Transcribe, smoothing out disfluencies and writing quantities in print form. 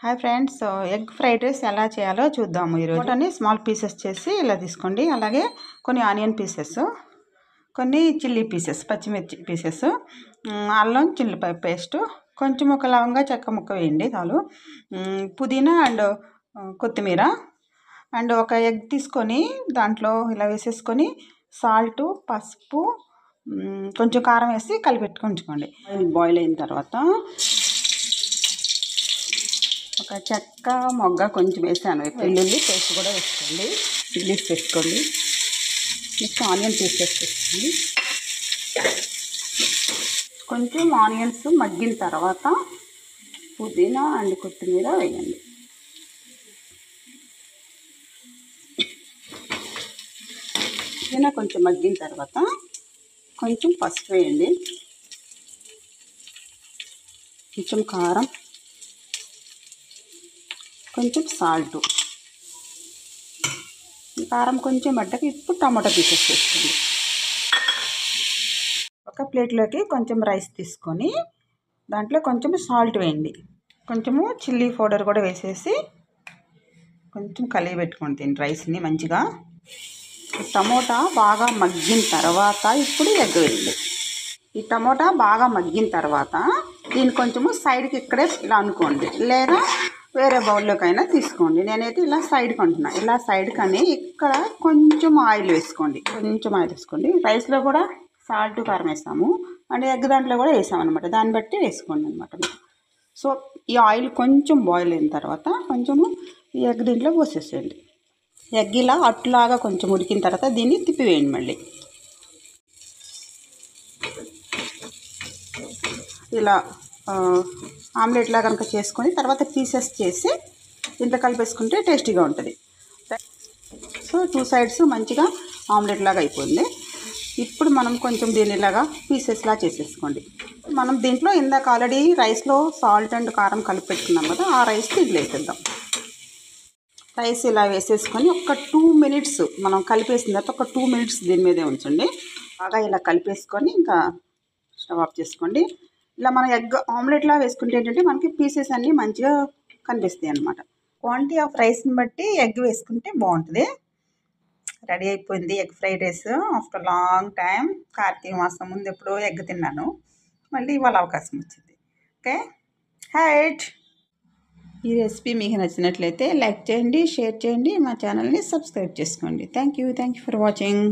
Hi friends, egg fried rice ఎలా చేయాలో చూద్దాము. ఈరోజు టమాటాని స్మాల్ పీసెస్ చేసి ఇలా తీసుకోండి. అలాగే కొన్ని ఆనియన్ పీసెస్, కొన్ని చిల్లీ పీసెస్, పచ్చిమిర్చి పీసెస్, అల్లం చిల్లిపాయ పేస్ట్, కొంచెం ఒక లవంగా చెక్క ముక్క వేయండి చాలు, పుదీనా అండ్ కొత్తిమీర అండ్ ఒక ఎగ్ తీసుకొని దాంట్లో ఇలా వేసేసుకొని సాల్ట్, పసుపు, కొంచెం కారం వేసి కలిపెట్టుకొని ఉంచుకోండి. బాయిల్ అయిన తర్వాత ఒక చెక్క మొగ్గ కొంచెం వేసాను. వెల్లుల్లి పేస్ట్ కూడా వేసుకోండి. చిల్లీస్ వేసుకోండి. నెక్స్ట్ ఆనియన్ పీసెస్ వేసుకోండి. కొంచెం ఆనియన్స్ మగ్గిన తర్వాత పుదీనా అండ్ కొత్తిమీర వేయండి. పుదీనా కొంచెం మగ్గిన తర్వాత కొంచెం పసుపు వేయండి, కొంచెం కారం, కొంచెం సాల్ట్. కారం కొంచెం పడ్డాక ఇప్పుడు టమాటా పీసెస్ వేసుకోండి. ఒక ప్లేట్లోకి కొంచెం రైస్ తీసుకొని దాంట్లో కొంచెం సాల్ట్ వేయండి, కొంచెము చిల్లీ పౌడర్ కూడా వేసేసి కొంచెం కలిగి పెట్టుకోండి దీన్ని రైస్ని మంచిగా. టమోటా బాగా మగ్గిన తర్వాత ఇప్పుడు ఎగ్ వేయండి. ఈ టమోటా బాగా మగ్గిన తర్వాత దీన్ని కొంచెము సైడ్కి ఇక్కడే ఇలా అనుకోండి, లేదా వేరే బౌల్లోకైనా తీసుకోండి. నేనైతే ఇలా సైడ్కి అంటున్నా. ఇలా సైడ్కి అని ఇక్కడ కొంచెం ఆయిల్ వేసుకోండి. రైస్లో కూడా సాల్ట్, కారం వేస్తాము అండ్ ఎగ్ దాంట్లో కూడా వేసామన్నమాట. దాన్ని బట్టి వేసుకోండి అనమాట. సో ఈ ఆయిల్ కొంచెం బాయిల్ అయిన తర్వాత కొంచెము ఈ ఎగ్ దీంట్లో పోసేసేయండి. ఎగ్ ఇలా అట్లాగా కొంచెం ఉడికిన తర్వాత దీన్ని తిప్పివేయండి. మళ్ళీ ఇలా ఆమ్లెట్లా కనుక చేసుకొని తర్వాత పీసెస్ చేసి దీంట్లో కలిపేసుకుంటే టేస్టీగా ఉంటుంది. సో 2 సైడ్స్ మంచిగా ఆమ్లెట్ లాగా అయిపోయింది. ఇప్పుడు మనం కొంచెం దీనిలాగా పీసెస్లా చేసేసుకోండి. మనం దీంట్లో ఇందాక ఆల్రెడీ రైస్లో సాల్ట్ అండ్ కారం కలిపి పెట్టుకున్నాం కదా, ఆ రైస్ దీంట్లో వేసేద్దాం. రైస్ ఇలా వేసేసుకొని ఒక 2 మినిట్స్ మనం కలిపేసిన తర్వాత ఒక 2 మినిట్స్ దీని మీదే ఉంచండి. బాగా ఇలా కలిపేసుకొని ఇంకా స్టవ్ ఆఫ్ చేసుకోండి. ఇలా మనం ఎగ్ ఆమ్లెట్లా వేసుకుంటే ఏంటంటే మనకి పీసెస్ అన్నీ మంచిగా కనిపిస్తాయి అన్నమాట. క్వాంటిటీ ఆఫ్ రైస్ని బట్టి ఎగ్ వేసుకుంటే బాగుంటుంది. రెడీ అయిపోయింది egg fried rice. After long time, Karthika మాసం ముందు ఎప్పుడో ఎగ్ తిన్నాను, మళ్ళీ ఇవాళ అవకాశం వచ్చింది. Okay height. ఈ రెసిపీ మీకు నచ్చినట్లయితే లైక్ చేయండి, షేర్ చేయండి, మా ఛానల్ని సబ్స్క్రైబ్ చేసుకోండి. Thank you for watching.